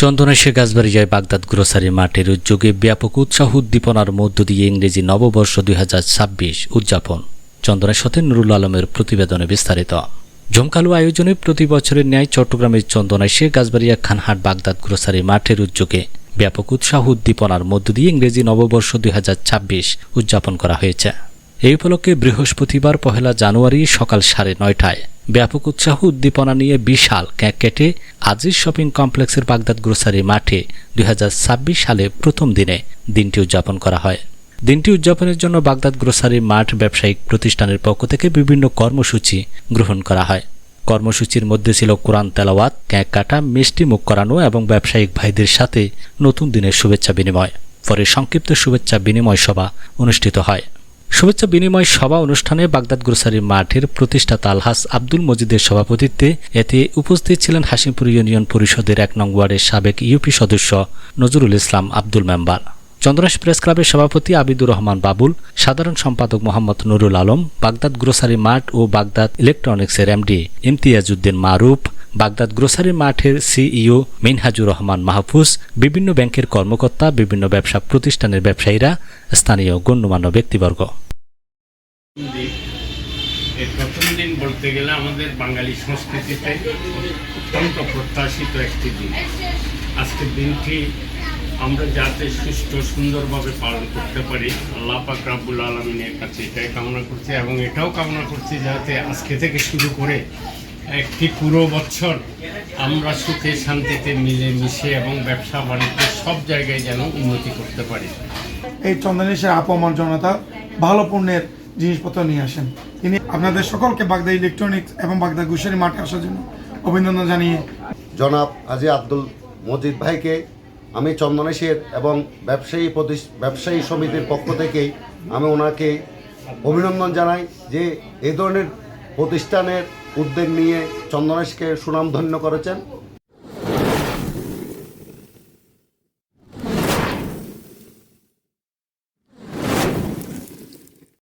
চন্দনাইশে গাছবাড়িয়ায় Baghdad grocery মাঠের উদ্যোগে ব্যাপক উৎসাহ উদ্দীপনার মধ্য দিয়ে ইংরেজি নববর্ষ ২০২৬ উদযাপন। চন্দনাইশ হতে নুরুল আলমের প্রতিবেদনে বিস্তারিত। জমকালো আয়োজনে প্রতি বছরের ন্যায় চট্টগ্রামের চন্দনাইশে গাছবাড়িয়া খানহাট বাগদাদ গ্রোসারি মাঠের উদ্যোগে ব্যাপক উৎসাহ উদ্দীপনার মধ্য দিয়ে ইংরেজি নববর্ষ ২০২৬ উদযাপন করা হয়েছে। এই উপলক্ষে বৃহস্পতিবার ১ জানুয়ারি সকাল ৯:৩০টায় ব্যাপক উৎসাহ উদ্দীপনা নিয়ে বিশাল কেক কেটে আজিজ শপিং কমপ্লেক্সের বাগদাদ গ্রোসারি মাঠে ২০২৬ সালে প্রথম দিনে দিনটি উদযাপন করা হয়। দিনটি উদযাপনের জন্য বাগদাদ গ্রোসারি মাঠ ব্যবসায়িক প্রতিষ্ঠানের পক্ষ থেকে বিভিন্ন কর্মসূচি গ্রহণ করা হয়। কর্মসূচির মধ্যে ছিল কোরআন তেলাওয়াত, কেক কাটা, মিষ্টি মুখ করানো এবং ব্যবসায়িক ভাইদের সাথে নতুন দিনের শুভেচ্ছা বিনিময়। পরে সংক্ষিপ্ত শুভেচ্ছা বিনিময় সভা অনুষ্ঠিত হয়। শুভেচ্ছা বিনিময় সভা অনুষ্ঠানে বাগদাদ গ্রোসারি মাঠের প্রতিষ্ঠাতা আলহাজ আব্দুল মজিদের সভাপতিত্বে এতে উপস্থিত ছিলেন হাশিমপুর ইউনিয়ন পরিষদের ১ নং ওয়ার্ডের সাবেক ইউপি সদস্য নজরুল ইসলাম আব্দুল মেম্বার, চন্দনাইশ প্রেস ক্লাবের সভাপতি আবিদুর রহমান বাবুল, সাধারণ সম্পাদক মোহাম্মদ নুরুল আলম, বাগদাদ গ্রোসারি মাঠ ও বাগদাদ ইলেকট্রনিক্সের এমডি ইমতিয়াজউদ্দিন মারুফ, বাগদাদ গ্রোসারি মাঠের সিইও মিনহাজুর রহমান মাহফুজ, বিভিন্ন ব্যাংকের কর্মকর্তা, বিভিন্ন ব্যবসা প্রতিষ্ঠানের ব্যবসায়ীরা, স্থানীয় গণ্যমান্য ব্যক্তিবর্গ। প্রথম দিন বলতে গেলে আমাদের বাঙালি সংস্কৃতিতে অত্যন্ত প্রত্যাশিত একটি দিন। আজকের দিনটি আমরা যাতে সুষ্ঠু সুন্দরভাবে পালন করতে পারি, আল্লাহ পাক রব্বুল আলামিনের কাছে এটাই কামনা করছি এবং এটাও কামনা করছি যাতে আজকে থেকে শুরু করে একটি পুরো বছর আমরা সুখে শান্তিতে মিলে মিশে এবং ব্যবসা বাণিজ্য সব জায়গায় যেন উন্নতি করতে পারি। এই চন্দনাইশের আপামর জনতা ভালো পণ্যের জিনিসপত্র নিয়ে আসেন। তিনি আপনাদের সকলকে বাগদাদ ইলেকট্রনিক্স এবং বাগদাদ গ্রোসারি মাঠে আসার জন্য অভিনন্দন জানিয়ে জনাব হাজী আব্দুল মজিদ ভাইকে আমি চন্দনাইশের এবং ব্যবসায়ী সমিতির পক্ষ থেকেই আমি ওনাকে অভিনন্দন জানাই যে এই ধরনের প্রতিষ্ঠানের উদ্যোগ নিয়ে চন্দনাইশকে সুনামধন্য করেছেন।